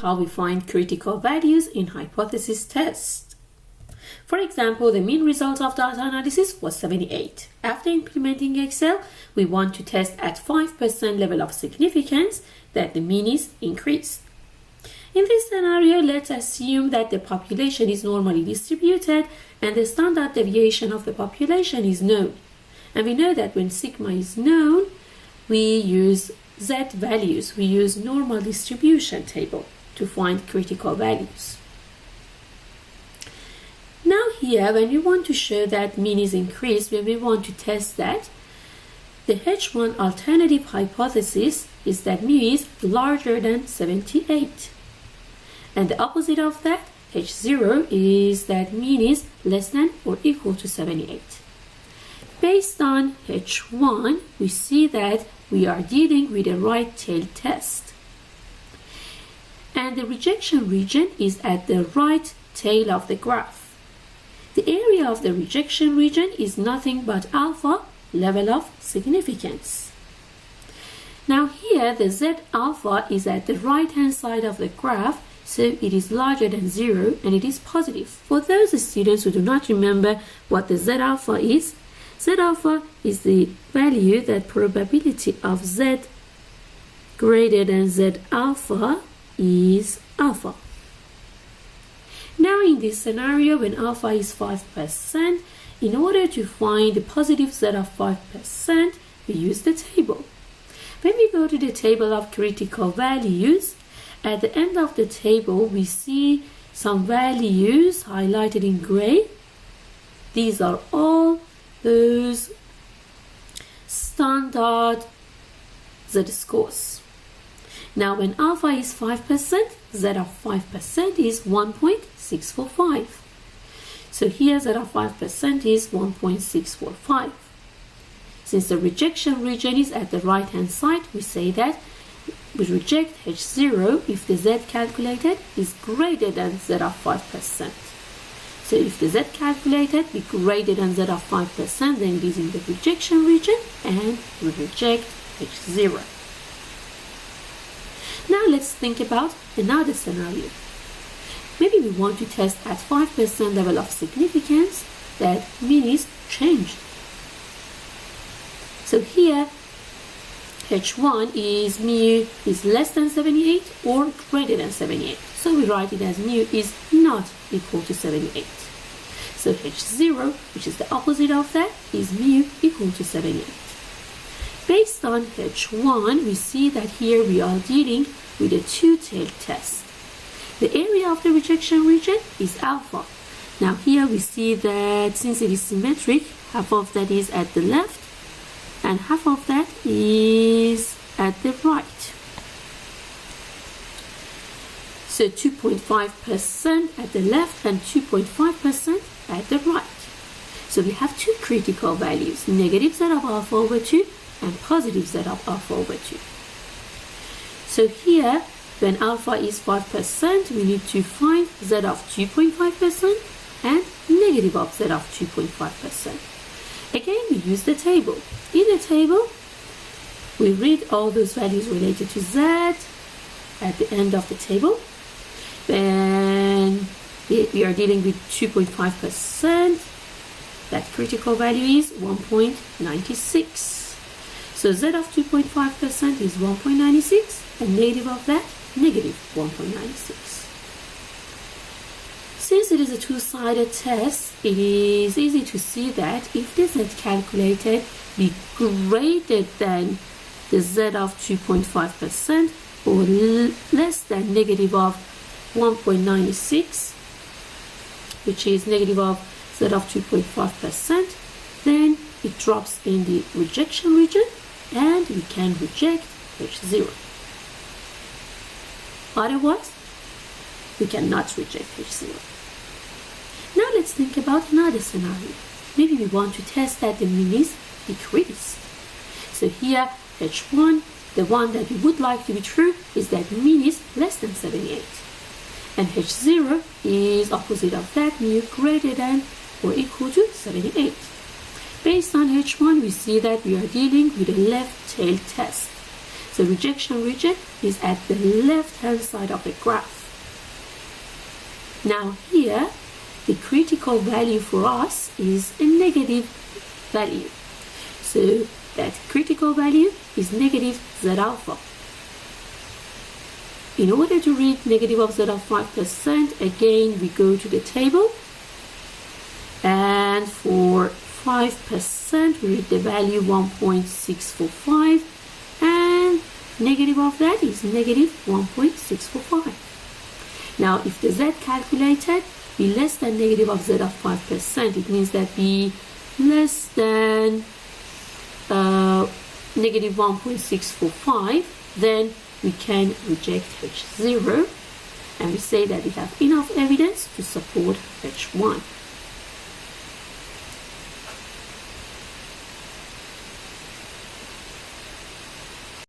How we find critical values in hypothesis tests. For example, the mean result of data analysis was 78. After implementing Excel, we want to test at 5% level of significance that the mean is increased. In this scenario, let's assume that the population is normally distributed and the standard deviation of the population is known. And we know that when sigma is known, we use Z values. We use normal distribution table to find critical values. Now here, when we want to show that mean is increased, when we want to test that, the H1 alternative hypothesis is that mu is larger than 78. And the opposite of that, H0, is that mean is less than or equal to 78. Based on H1, we see that we are dealing with a right tail test. And the rejection region is at the right tail of the graph. The area of the rejection region is nothing but alpha, level of significance. Now here the Z alpha is at the right hand side of the graph, so it is larger than 0 and it is positive. For those students who do not remember what the Z alpha is the value that probability of Z greater than Z alpha is alpha. Now in this scenario, when alpha is 5%, in order to find the positive Z of 5%, we use the table. When we go to the table of critical values, at the end of the table we see some values highlighted in gray. These are all those standard Z scores. Now when alpha is 5%, Z of 5% is 1.645. So here Z of 5% is 1.645. Since the rejection region is at the right hand side, we say that we reject H0 if the Z calculated is greater than Z of 5%. So if the Z calculated is greater than Z of 5%, then it is in the rejection region and we reject H0. Now let's think about another scenario. Maybe we want to test at 5% level of significance that mean is changed. So here H1 is mu is less than 78 or greater than 78. So we write it as mu is not equal to 78. So H0, which is the opposite of that, is mu equal to 78. Based on H1, we see that here we are dealing with a two-tailed test. The area of the rejection region is alpha. Now here we see that since it is symmetric, half of that is at the left and half of that is at the right. So 2.5% at the left and 2.5% at the right. So we have two critical values, negative Z of alpha over 2 and positive Z of alpha over 2. So here, when alpha is 5%, we need to find Z of 2.5% and negative of Z of 2.5%. Again, we use the table. In the table, we read all those values related to Z at the end of the table. When we are dealing with 2.5%, that critical value is 1.96. So Z of 2.5% is 1.96 and negative of that, negative 1.96. Since it is a two-sided test, it is easy to see that if the Z calculated be greater than the Z of 2.5% or less than negative of 1.96, which is negative of Z of 2.5%, then it drops in the rejection region and we can reject H0. Otherwise, we cannot reject H0. Now let's think about another scenario. Maybe we want to test that the mean is decreased. So here, H1, the one that we would like to be true is that mean is less than 78. And H0 is opposite of that, mu greater than or equal to 78. Based on H1, we see that we are dealing with a left tail test. So rejection region is at the left-hand side of the graph. Now here, the critical value for us is a negative value. So that critical value is negative Z alpha. In order to read negative of Z of 5%, again we go to the table, and for 5% we read the value 1.645, and negative of that is negative 1.645. Now if the Z calculated be less than negative of Z of 5%, it means that be less than negative 1.645, then we can reject H0, and we say that we have enough evidence to support H1.